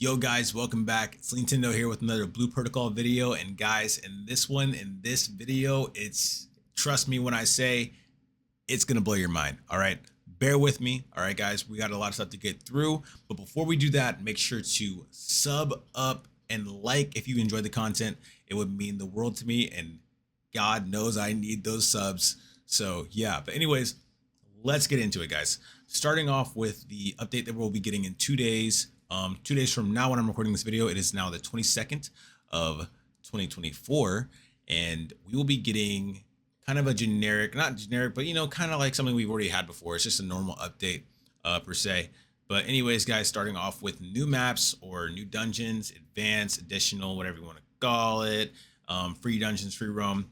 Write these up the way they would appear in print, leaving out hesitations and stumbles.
Yo guys, welcome back. It's Nintendo here with another Blue Protocol video. And guys, in this video, trust me when I say it's gonna blow your mind. All right, bear with me. All right, guys, we got a lot of stuff to get through. But before we do that, make sure to sub up and like if you enjoyed the content. It would mean the world to me, and God knows I need those subs. So yeah, but anyways, let's get into it, guys. Starting off with the update that we'll be getting in 2 days. 2 days from now when I'm recording this video, it is now the 22nd of 2024, and we will be getting kind of a generic, not generic, but kind of like something we've already had before. It's just a normal update per se. But anyways, guys, starting off with new maps or new dungeons, advanced, additional, whatever you want to call it, free dungeons, free roam,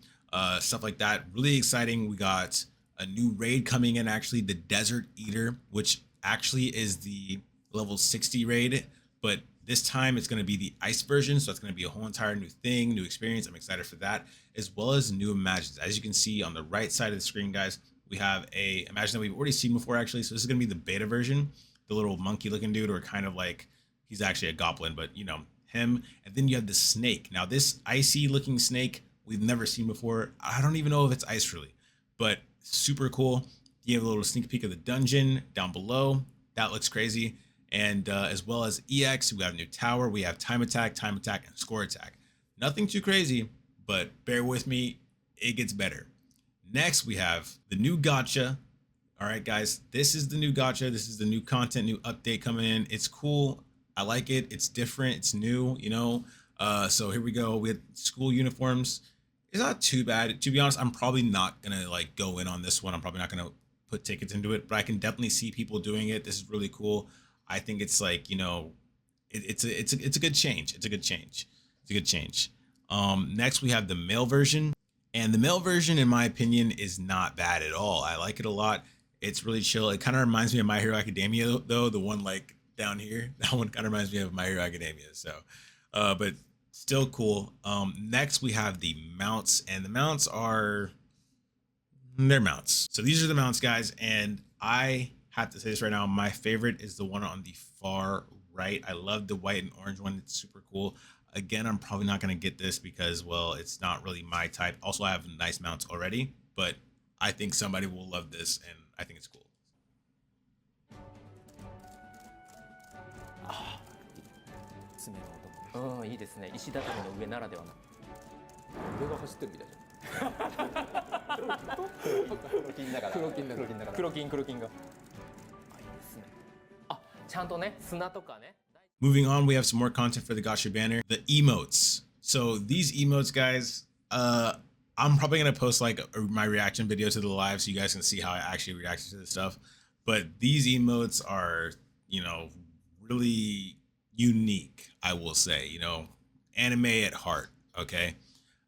stuff like that. Really exciting. We got a new raid coming in, actually, the Desert Eater, which actually is the level 60 raid, but this time it's going to be the ice version, so it's going to be a whole entire new thing, new experience. I'm excited for that, as well as new imagines. As you can see on the right side of the screen, guys, we have a imagine that we've already seen before, actually. So this is going to be the beta version, the little monkey looking dude, or kind of like he's actually a goblin, but him. And then you have the snake. Now this icy looking snake we've never seen before. I don't even know if it's ice really, but super cool. You have a little sneak peek of the dungeon down below. That looks crazy. And as well as EX, we have a new tower. We have time attack, and score attack. Nothing too crazy, but bear with me, it gets better. Next, we have the new gacha. All right, guys, this is the new gacha. This is the new content, new update coming in. It's cool. I like it. It's different. It's new, So here we go. We have school uniforms. It's not too bad. To be honest, I'm probably not going to go in on this one. I'm probably not going to put tickets into it, but I can definitely see people doing it. This is really cool. I think it's it's a good change. It's a good change. Next we have the male version, and the male version, in my opinion, is not bad at all. I like it a lot. It's really chill. It kind of reminds me of My Hero Academia, though. The one down here, that one kind of reminds me of My Hero Academia. So, but still cool. Next we have the mounts, and the mounts they're mounts. So these are the mounts, guys, and I have to say this right now, my favorite is the one on the far right. I love the white and orange one. It's super cool. Again, I'm probably not going to get this because, well, it's not really my type. Also, I have nice mounts already, but I think somebody will love this, and I think it's cool. うん、いいですね。石畳の上ならではの。俺が走ってるみたいじゃん。黒金だから。黒金が。あ、いいですね。あ、ちゃんとね、砂とかね。Moving on, we have some more content for the gacha banner. The emotes. So these emotes, guys, I'm probably gonna post my reaction video to the live so you guys can see how I actually reacted to this stuff. But these emotes are, really unique, I will say. Anime at heart. Okay.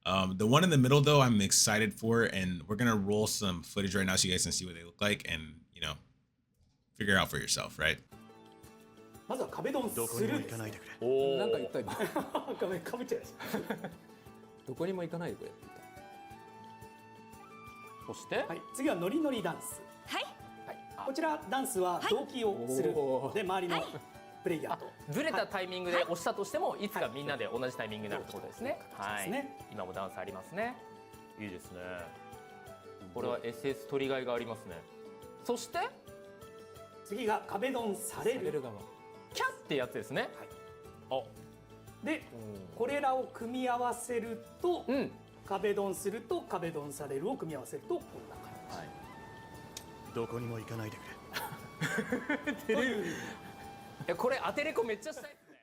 The one in the middle, though, I'm excited for, and we're gonna roll some footage right now so you guys can see what they look like, and figure out for yourself, right? まずは壁ドンするです。なんか言った今。壁かぶっちゃいました。どこにも行かないでくれって言っそして、はい、次はノリノリダンス。はい。はい。こちらダンスは同期をするので、周りのプレイヤーと。ずれたタイミングで押したとしても、いつかみんなで同じタイミングになるってことですね。はい。今もダンスありますね。いいですね。これは SS 取りがいがありますね。そして次が壁ドンされる側。キャッってやつですね。はい。で、これらを組み合わせると、壁ドンすると壁ドンされるを組み合わせるとこんな感じ。はい。どこにも行かないでくれ。という。これ当てれこめっちゃしたいですね。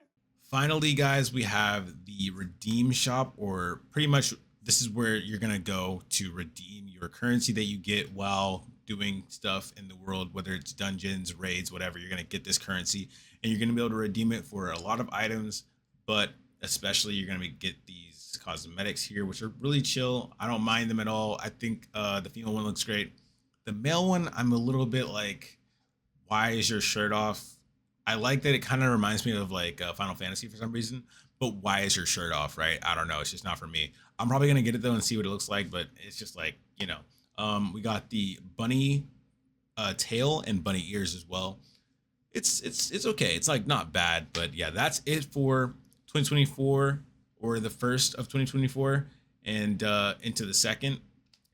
Finally, guys, we have the redeem shop, or pretty much this is where you're gonna go to redeem your currency that you get while doing stuff in the world, whether it's dungeons, raids, whatever. You're gonna get this currency, and you're gonna be able to redeem it for a lot of items, but especially you're gonna get these cosmetics here, which are really chill. I don't mind them at all. I think the female one looks great. The male one, I'm a little bit like, why is your shirt off? I like that it kind of reminds me of Final Fantasy for some reason, but why is your shirt off, right? I don't know. It's just not for me. I'm probably going to get it though and see what it looks like, but it's just we got the bunny tail and bunny ears as well. it's okay. It's like not bad, but yeah, that's it for 2024 or the first of 2024 and into the second.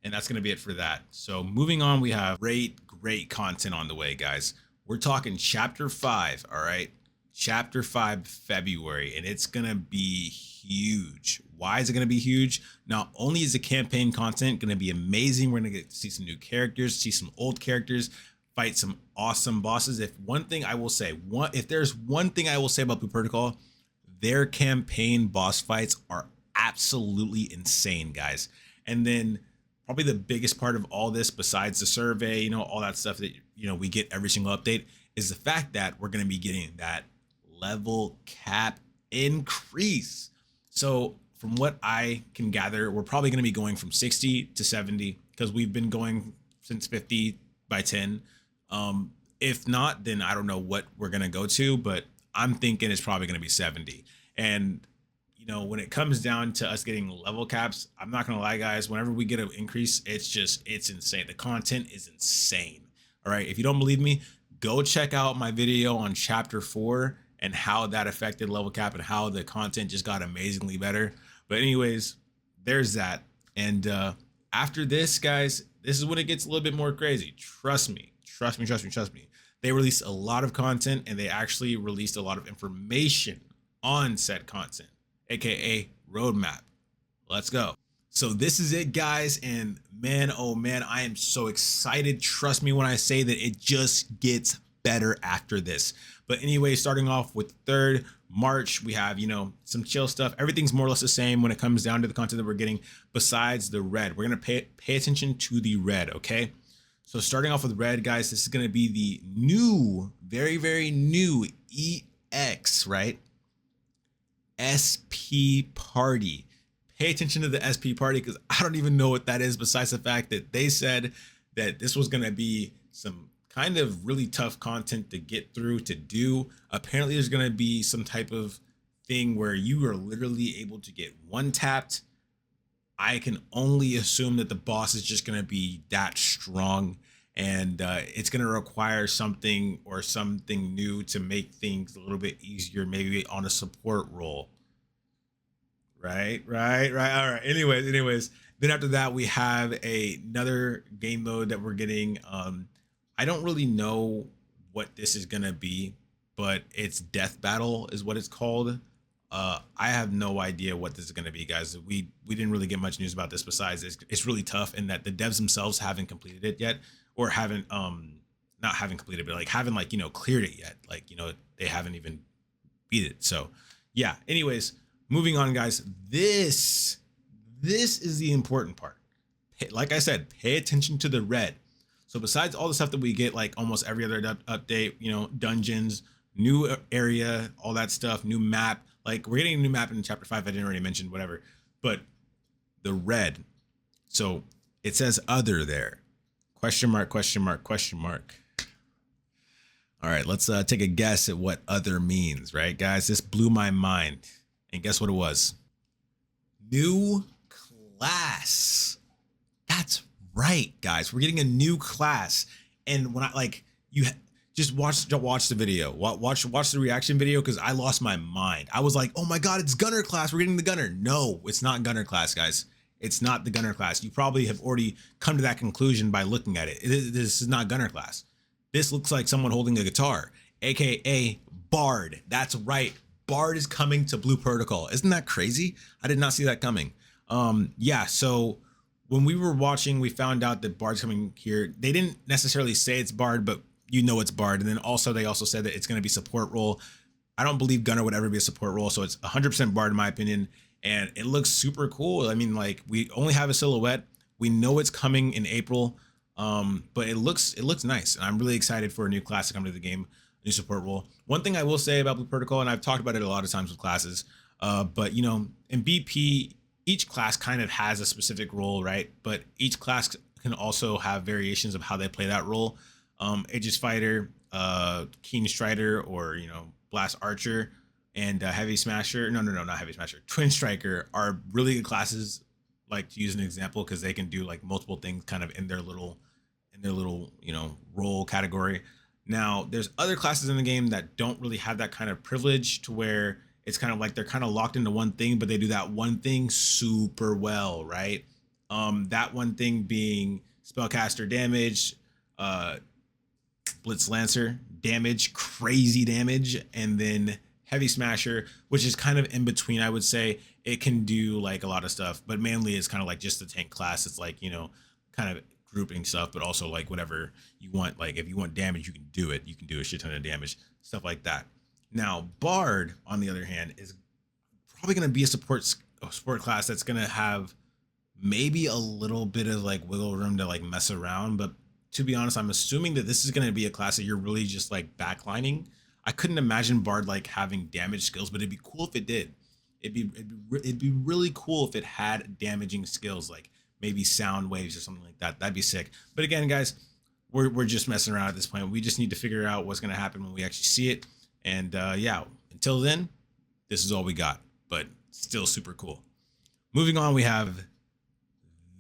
And that's going to be it for that. So moving on, we have great content on the way, guys. We're talking chapter 5. All right. Chapter 5 February, and it's going to be huge. Why is it going to be huge? Not only is the campaign content going to be amazing, we're going to get to see some new characters, see some old characters, fight some awesome bosses. If there's one thing I will say about Blue Protocol, their campaign boss fights are absolutely insane, guys. And then probably the biggest part of all this, besides the survey, you know, all that stuff that, you know, we get every single update, is the fact that we're going to be getting that level cap increase. So from what I can gather, we're probably going to be going from 60 to 70 because we've been going since 50 by 10. If not, then I don't know what we're going to go to, but I'm thinking it's probably going to be 70. And you know, when it comes down to us getting level caps, I'm not going to lie, guys, whenever we get an increase, it's insane. The content is insane. All right. If you don't believe me, go check out my video on chapter 4 and how that affected level cap and how the content just got amazingly better. But anyways, there's that. And after this, guys, this is when it gets a little bit more crazy. Trust me. They released a lot of content, and they actually released a lot of information on said content, aka roadmap. Let's go. So this is it, guys, and man, oh man, I am so excited. Trust me when I say that it just gets better after this. But anyway, starting off with 3rd March, we have, you know, some chill stuff. Everything's more or less the same when it comes down to the content that we're getting, besides the red. We're gonna pay attention to the red, okay? So starting off with red, guys, this is gonna be the new, very new EX, right? SP party. Pay attention to the SP party because I don't even know what that is, besides the fact that they said that this was going to be some kind of really tough content to get through to do. Apparently there's going to be some type of thing where you are literally able to get one tapped. I can only assume that the boss is just going to be that strong, and it's going to require something new to make things a little bit easier, maybe on a support role. Right. All right. Anyways, then after that, we have another game mode that we're getting. I don't really know what this is going to be, but it's Death Battle is what it's called. I have no idea what this is going to be, guys. We didn't really get much news about this, besides it's really tough, and that the devs themselves haven't completed it yet, or haven't not haven't completed, but like haven't, like, you know, cleared it yet. Like, you know, they haven't even beat it. So yeah, anyways, moving on, guys. This is the important part. Like I said, pay attention to the red. So besides all the stuff that we get, like almost every other update, you know, dungeons, new area, all that stuff, new map. Like, we're getting a new map in chapter 5. I didn't already mention, whatever. But the red. So it says other there. Question mark. All right, let's take a guess at what other means, right, guys? This blew my mind. And guess what it was? New class. That's right, guys. We're getting a new class. And when just watch the video. Watch the reaction video, because I lost my mind. I was like, oh my God, it's Gunner class. We're getting the Gunner. No, it's not Gunner class, guys. It's not the Gunner class. You probably have already come to that conclusion by looking at it. This is not Gunner class. This looks like someone holding a guitar, aka Bard. That's right. Bard is coming to Blue Protocol. Isn't that crazy? I did not see that coming. Yeah, so when we were watching, we found out that Bard's coming here. They didn't necessarily say it's Bard, but you know it's Bard. And then they also said that it's going to be support role. I don't believe Gunner would ever be a support role, so it's 100% Bard in my opinion. And it looks super cool. I mean, like, we only have a silhouette. We know it's coming in April, but it looks nice. And I'm really excited for a new class to come to the game, a new support role. One thing I will say about Blue Protocol, and I've talked about it a lot of times with classes, but, you know, in BP, each class kind of has a specific role, right? But each class can also have variations of how they play that role. Aegis Fighter, Keen Strider, or, you know, Blast Archer, and Heavy Smasher. No, not Heavy Smasher. Twin Striker are really good classes, like, to use an example, because they can do like multiple things kind of in their little, you know, role category. Now, there's other classes in the game that don't really have that kind of privilege to where it's kind of like they're kind of locked into one thing, but they do that one thing super well, right? That one thing being Spellcaster damage, Blitz Lancer damage, crazy damage, and then Heavy Smasher, which is kind of in between, I would say. It can do like a lot of stuff, but mainly it's kind of like just the tank class. It's like, you know, kind of grouping stuff, but also like whatever you want. Like if you want damage, you can do it. You can do a shit ton of damage, stuff like that. Now, Bard, on the other hand, is probably going to be a support class that's going to have maybe a little bit of like wiggle room to like mess around. But to be honest, I'm assuming that this is going to be a class that you're really just like backlining. I couldn't imagine Bard like having damage skills, but it'd be cool if it did. It'd be really cool if it had damaging skills, like maybe sound waves or something like that. That'd be sick. But again, guys, we're just messing around at this point. We just need to figure out what's going to happen when we actually see it. And yeah, until then, this is all we got, but still super cool. Moving on, we have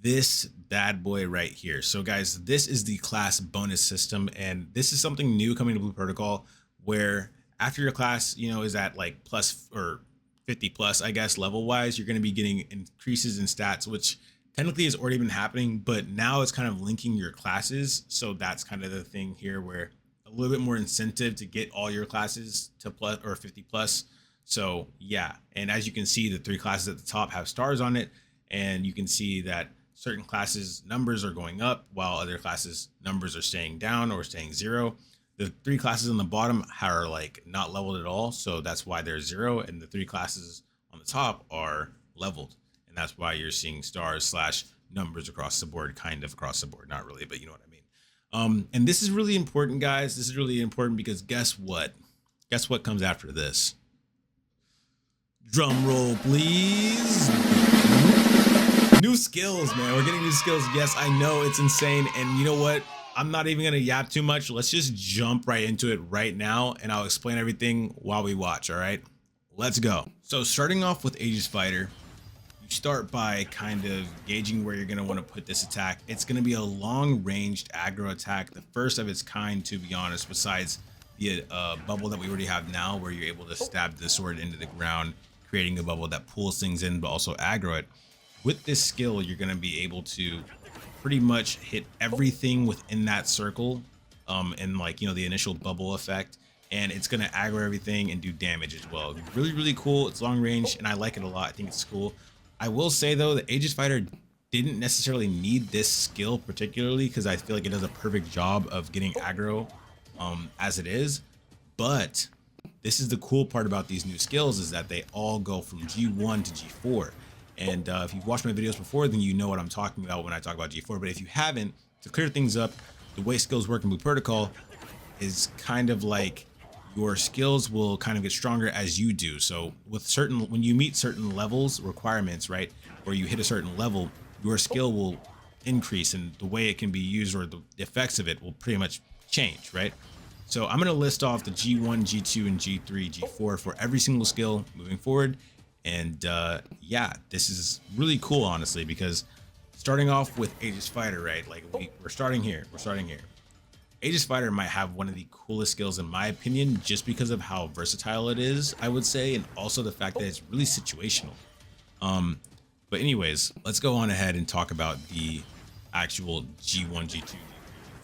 this bad boy right here. So guys, this is the class bonus system, and this is something new coming to Blue Protocol, where after your class, you know, is at like plus or 50 plus, I guess, level wise, you're going to be getting increases in stats, which technically has already been happening, but now it's kind of linking your classes. So that's kind of the thing here, where a little bit more incentive to get all your classes to plus or 50 plus. So yeah, and as you can see, the 3 classes at the top have stars on it, and you can see that certain classes numbers are going up while other classes numbers are staying down or staying 0. The 3 classes on the bottom are like not leveled at all, so that's why they're 0, and the 3 classes on the top are leveled, and that's why you're seeing stars / numbers across the board, kind of across the board, not really, but you know what I mean. And this is really important, guys. This is really important because guess what? Guess what comes after this? Drum roll, please. New skills, man. We're getting new skills. Yes, I know it's insane, and you know what? I'm not even going to yap too much. Let's just jump right into it right now, and I'll explain everything while we watch, all right? Let's go. So starting off with Aegis Fighter, you start by kind of gauging where you're going to want to put this attack. It's going to be a long-ranged aggro attack, the first of its kind, to be honest, besides the bubble that we already have now, where you're able to stab the sword into the ground, creating a bubble that pulls things in, but also aggro it. With this skill, you're going to be able to pretty much hit everything within that circle, and like, you know, the initial bubble effect, and it's going to aggro everything and do damage as well. Really, really cool. It's long range, and I like it a lot. I think it's cool. I will say though, the Aegis Fighter didn't necessarily need this skill particularly, because I feel like it does a perfect job of getting aggro as it is. But this is the cool part about these new skills, is that they all go from G1 to G4. And if you've watched my videos before, then you know what I'm talking about when I talk about G4. But if you haven't, to clear things up, the way skills work in Blue Protocol is kind of like your skills will kind of get stronger as you do. So with when you meet certain levels requirements, right, or you hit a certain level, your skill will increase, and the way it can be used or the effects of it will pretty much change, right? So I'm going to list off the G1, G2, and G3, G4 for every single skill moving forward. And yeah, this is really cool, honestly, because starting off with Aegis Fighter, right? Like we're starting here. Aegis Fighter might have one of the coolest skills in my opinion, just because of how versatile it is, I would say, and also the fact that it's really situational. But anyways, let's go on ahead and talk about the actual G1, G2,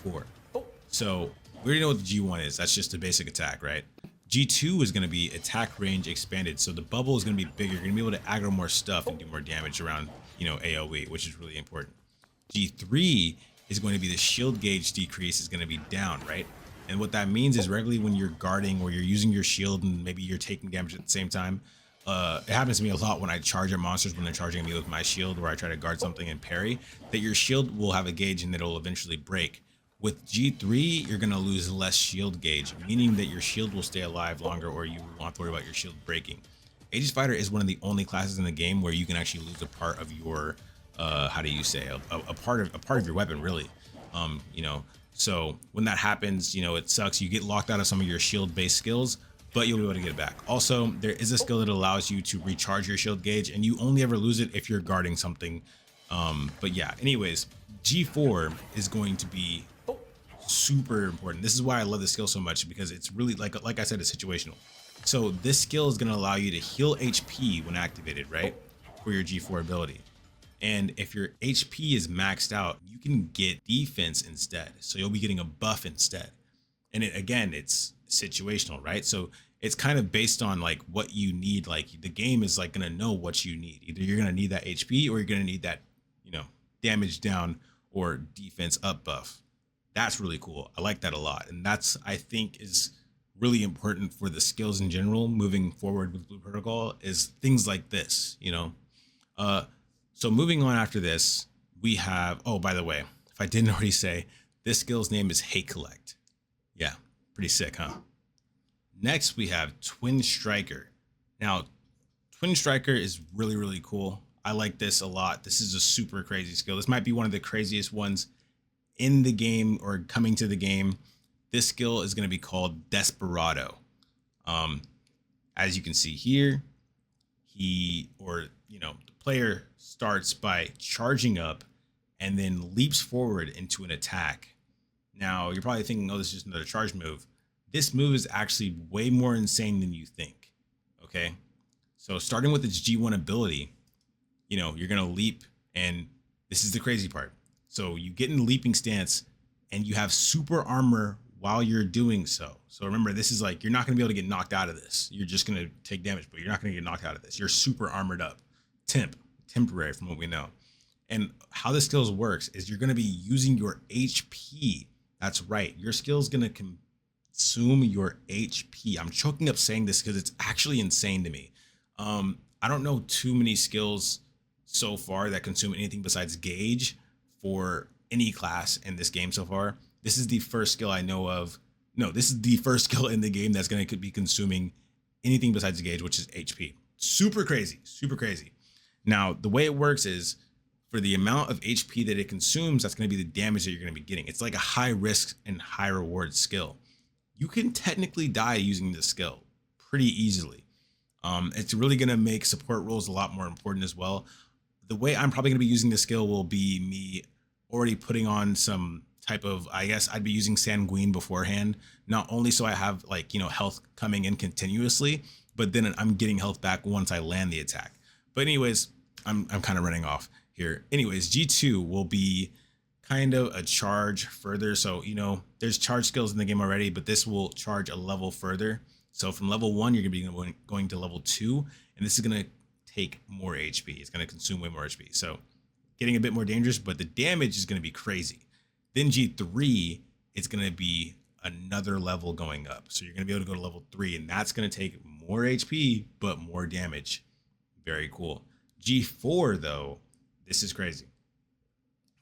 G3, G4. So we already know what the G1 is. That's just a basic attack, right? G2 is going to be attack range expanded, so the bubble is going to be bigger. You're going to be able to aggro more stuff and do more damage around, you know, AoE, which is really important. G3 is going to be the shield gauge decrease is going to be down, right? And what that means is regularly when you're guarding or you're using your shield and maybe you're taking damage at the same time, it happens to me a lot when I charge at monsters when they're charging me with my shield, where I try to guard something and parry, that your shield will have a gauge and it'll eventually break. With G3, you're going to lose less shield gauge, meaning that your shield will stay alive longer, or you won't have to worry about your shield breaking. Aegis Fighter is one of the only classes in the game where you can actually lose a part of your, how do you say, a part of your weapon, really. You know, so when that happens, you know, it sucks. You get locked out of some of your shield-based skills, but you'll be able to get it back. Also, there is a skill that allows you to recharge your shield gauge, and you only ever lose it if you're guarding something. But yeah, anyways, G4 is going to be super important. This is why I love this skill so much, because it's really like I said, it's situational. So this skill is going to allow you to heal HP when activated, right? For your G4 ability. And if your HP is maxed out, you can get defense instead. So you'll be getting a buff instead. And again, it's situational, right? So it's kind of based on like what you need. Like the game is like going to know what you need. Either you're going to need that HP or you're going to need that, you know, damage down or defense up buff. That's really cool. I like that a lot. And that's, I think, is really important for the skills in general moving forward with Blue Protocol, is things like this, you know? So moving on after this, we have, oh, by the way, if I didn't already say, this skill's name is Hate Collect. Yeah, pretty sick, huh? Next, we have Twin Striker. Now, Twin Striker is really, really cool. I like this a lot. This is a super crazy skill. This might be one of the craziest ones in the game or coming to the game. This skill is going to be called Desperado. As you can see here, the player starts by charging up and then leaps forward into an attack. Now, you're probably thinking, oh, this is just another charge move. This move is actually way more insane than you think, okay? So starting with its G1 ability, you know, you're going to leap, and this is the crazy part. So you get in the leaping stance, and you have super armor while you're doing so. So remember, this is like, you're not going to be able to get knocked out of this. You're just going to take damage, but you're not going to get knocked out of this. You're super armored up. Temporary from what we know. And how the skills works is you're going to be using your HP. That's right. Your skill is going to consume your HP. I'm choking up saying this because it's actually insane to me. I don't know too many skills so far that consume anything besides gauge for any class in this game so far. This is the first skill I know of. No, this is the first skill in the game that's going to be consuming anything besides gauge, which is HP. Super crazy, super crazy. Now, the way it works is for the amount of HP that it consumes, that's going to be the damage that you're going to be getting. It's like a high risk and high reward skill. You can technically die using this skill pretty easily. It's really going to make support roles a lot more important as well. The way I'm probably going to be using this skill will be me already putting on some type of, I guess I'd be using Sanguine beforehand, not only so I have like, you know, health coming in continuously, but then I'm getting health back once I land the attack. But anyways, I'm kind of running off here. Anyways, G2 will be kind of a charge further. So, you know, there's charge skills in the game already, but this will charge a level further. So from level 1, you're going to be going to level 2, and this is going to take more HP. It's going to consume way more HP. So getting a bit more dangerous, but the damage is going to be crazy. Then G3, it's going to be another level going up. So you're going to be able to go to level 3, and that's going to take more HP, but more damage. Very cool. G4, though, this is crazy.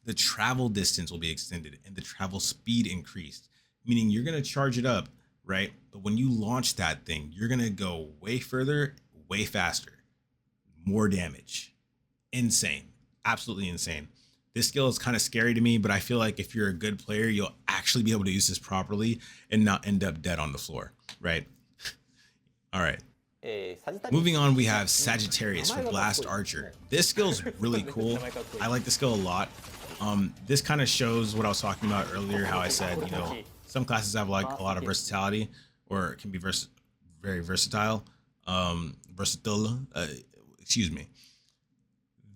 The travel distance will be extended and the travel speed increased, meaning you're going to charge it up, right? But when you launch that thing, you're going to go way further, way faster, more damage. Insane. Absolutely insane. This skill is kind of scary to me, but I feel like if you're a good player, you'll actually be able to use this properly and not end up dead on the floor, right? All right. Moving on, we have Sagittarius for Blast Archer. This skill's really cool. I like this skill a lot. This kind of shows what I was talking about earlier, how I said, you know, some classes have like a lot of versatility, or it can be very versatile. Excuse me.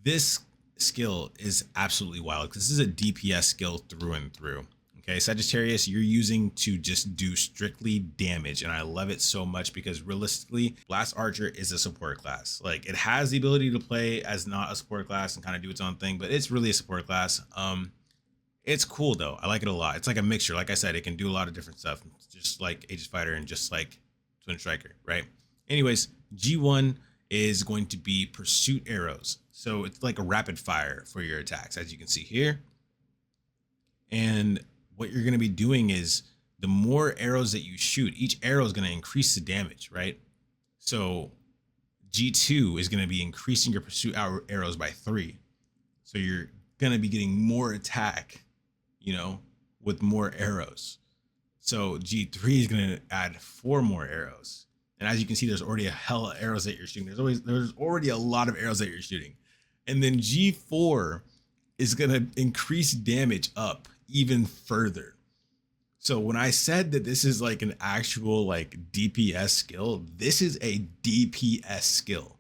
This skill is absolutely wild because this is a DPS skill through and through. Okay, Sagittarius, you're using to just do strictly damage, and I love it so much because realistically, Blast Archer is a support class. Like, it has the ability to play as not a support class and kind of do its own thing, but it's really a support class. It's cool though. I like it a lot. It's like a mixture. Like I said, it can do a lot of different stuff, just like Aegis Fighter and just like Twin Striker, right? Anyways, G1 is going to be Pursuit Arrows. So it's like a rapid fire for your attacks, as you can see here. And what you're going to be doing is the more arrows that you shoot, each arrow is going to increase the damage, right? So G2 is going to be increasing your pursuit arrows by 3. So you're going to be getting more attack, you know, with more arrows. So G3 is going to add 4 more arrows. And as you can see, there's already a hell of arrows that you're shooting. There's already a lot of arrows that you're shooting. And then G4 is going to increase damage up even further. So when I said that this is like an actual like DPS skill, this is a DPS skill.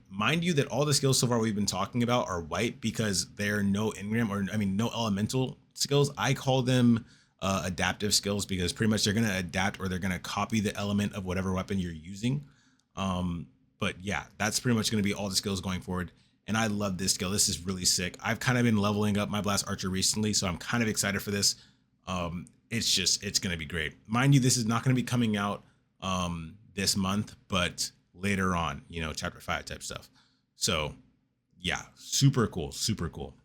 Mind you that all the skills so far we've been talking about are white because there are no engram or no elemental skills. I call them adaptive skills because pretty much they're going to adapt or they're going to copy the element of whatever weapon you're using. But yeah, that's pretty much going to be all the skills going forward. And I love this skill. This is really sick. I've kind of been leveling up my Blast Archer recently, so I'm kind of excited for this. It's going to be great. Mind you, this is not going to be coming out this month, but later on, chapter 5 type stuff. So yeah, super cool, super cool.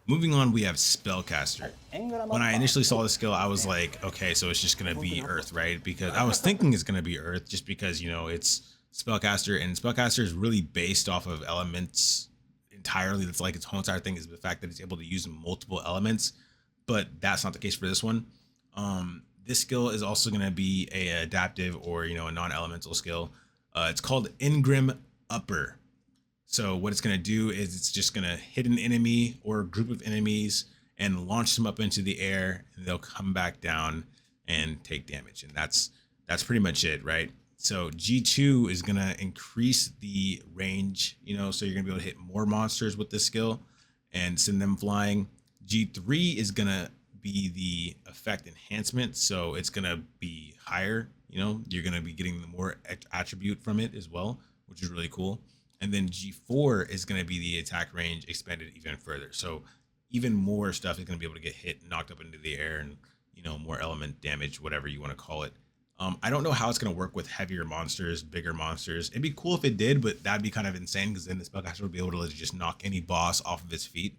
Moving on, we have Spellcaster. When I initially saw this skill, I was like, okay, so it's just going to be Earth, right? Because I was thinking it's going to be Earth just because, it's Spellcaster, and Spellcaster is really based off of elements entirely. That's like its whole entire thing is the fact that it's able to use multiple elements, but that's not the case for this one. This skill is also going to be a adaptive or, a non-elemental skill. It's called Engram Upper. So what it's going to do is it's just going to hit an enemy or a group of enemies and launch them up into the air, and they'll come back down and take damage. And that's pretty much it, right? So G2 is going to increase the range, so you're going to be able to hit more monsters with this skill and send them flying. G3 is going to be the effect enhancement, so it's going to be higher. You're going to be getting more attribute from it as well, which is really cool. And then G4 is going to be the attack range expanded even further. So even more stuff is going to be able to get hit, knocked up into the air, and, more element damage, whatever you want to call it. I don't know how it's going to work with heavier monsters, bigger monsters. It'd be cool if it did, but that'd be kind of insane because then the Spellcaster would be able to just knock any boss off of his feet.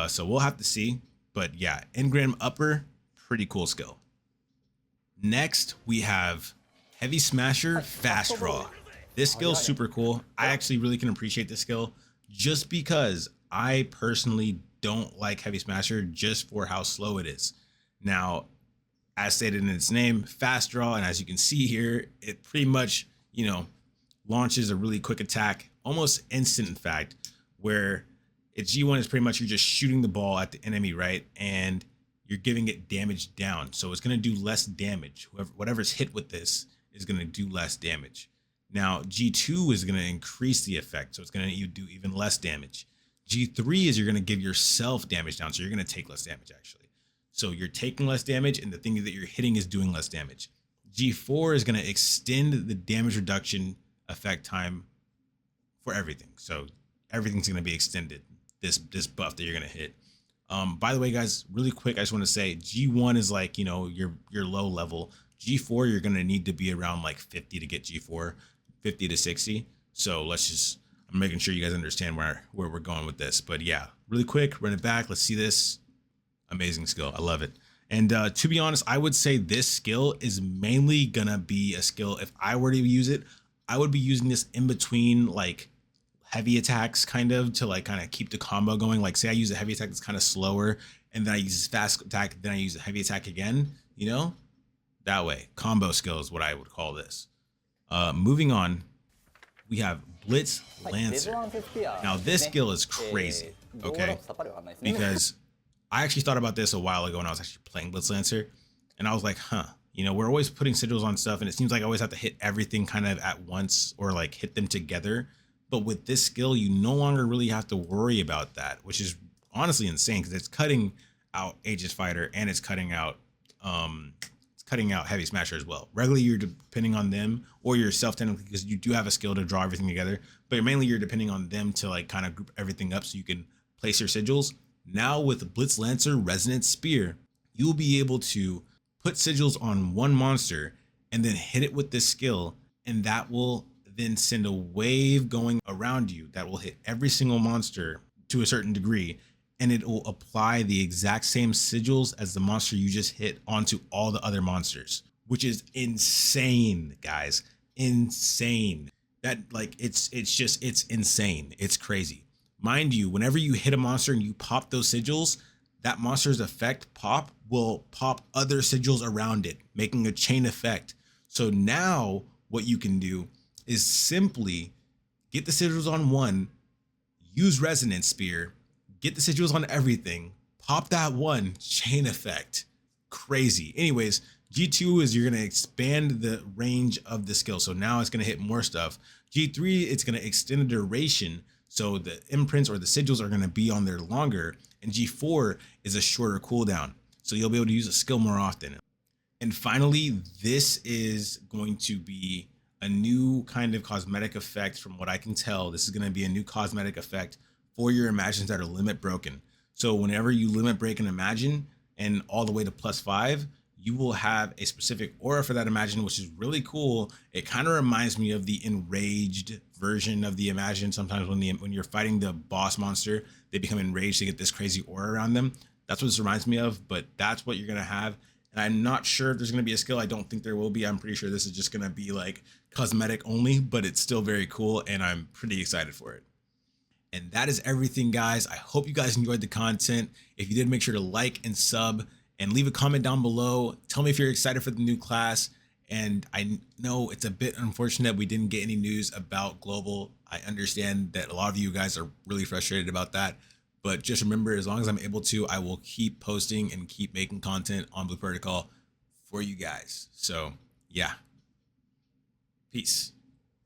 So we'll have to see. But yeah, Engram Upper, pretty cool skill. Next, we have Heavy Smasher Fast Draw. This skill is super cool. I actually really can appreciate this skill just because I personally don't like Heavy Smasher just for how slow it is. Now, as stated in its name, Fast Draw, and as you can see here, it pretty much, launches a really quick attack, almost instant in fact, where its G1 is pretty much you're just shooting the ball at the enemy, right? And you're giving it damage down. So it's going to do less damage. Whatever's hit with this is going to do less damage. Now, G2 is going to increase the effect, so it's going to do even less damage. G3 is you're going to give yourself damage down, so you're going to take less damage, actually. So you're taking less damage, and the thing that you're hitting is doing less damage. G4 is going to extend the damage reduction effect time for everything. So everything's going to be extended, this buff that you're going to hit. By the way, guys, really quick, I just want to say G1 is like, your low level. G4, you're going to need to be around like 50 to get G4. 50 to 60. So I'm making sure you guys understand where we're going with this. But yeah, really quick, run it back. Let's see this. Amazing skill. I love it. And to be honest, I would say this skill is mainly gonna be a skill. If I were to use it, I would be using this in between like heavy attacks to keep the combo going. Like say I use a heavy attack that's kind of slower and then I use fast attack, then I use a heavy attack again, that way. Combo skill is what I would call this. Moving on, we have Blitz Lancer. Now this skill is crazy, okay? Because I actually thought about this a while ago when I was actually playing Blitz Lancer, and I was like, we're always putting sigils on stuff, and it seems like I always have to hit everything kind of at once or like hit them together. But with this skill, you no longer really have to worry about that, which is honestly insane because it's cutting out Aegis Fighter and it's cutting out Heavy Smasher as well. Regularly, you're depending on them or yourself technically because you do have a skill to draw everything together, but mainly you're depending on them to like kind of group everything up so you can place your sigils. Now with Blitz Lancer Resonant Spear, you will be able to put sigils on one monster and then hit it with this skill, and that will then send a wave going around you that will hit every single monster to a certain degree, and it will apply the exact same sigils as the monster you just hit onto all the other monsters, which is insane, guys. Insane. That like it's insane. It's crazy. Mind you, whenever you hit a monster and you pop those sigils, that monster's effect pop will pop other sigils around it, making a chain effect. So now what you can do is simply get the sigils on one, use Resonance Spear, get the sigils on everything, pop that one, chain effect, crazy. Anyways, G2 is you're going to expand the range of the skill. So now it's going to hit more stuff. G3, it's going to extend the duration. So the imprints or the sigils are going to be on there longer. And G4 is a shorter cooldown. So you'll be able to use a skill more often. And finally, this is going to be a new kind of cosmetic effect from what I can tell. This is going to be a new cosmetic effect for your imagines that are limit broken. So whenever you limit break an imagine and all the way to +5, you will have a specific aura for that imagine, which is really cool. It kind of reminds me of the enraged version of the imagine. Sometimes when you're fighting the boss monster, they become enraged to get this crazy aura around them. That's what this reminds me of, but that's what you're going to have. And I'm not sure if there's going to be a skill. I don't think there will be. I'm pretty sure this is just going to be like cosmetic only, but it's still very cool and I'm pretty excited for it. And that is everything, guys. I hope you guys enjoyed the content. If you did, make sure to like and sub and leave a comment down below. Tell me if you're excited for the new class. And I know it's a bit unfortunate we didn't get any news about Global. I understand that a lot of you guys are really frustrated about that. But just remember, as long as I'm able to, I will keep posting and keep making content on Blue Protocol for you guys. So yeah, peace.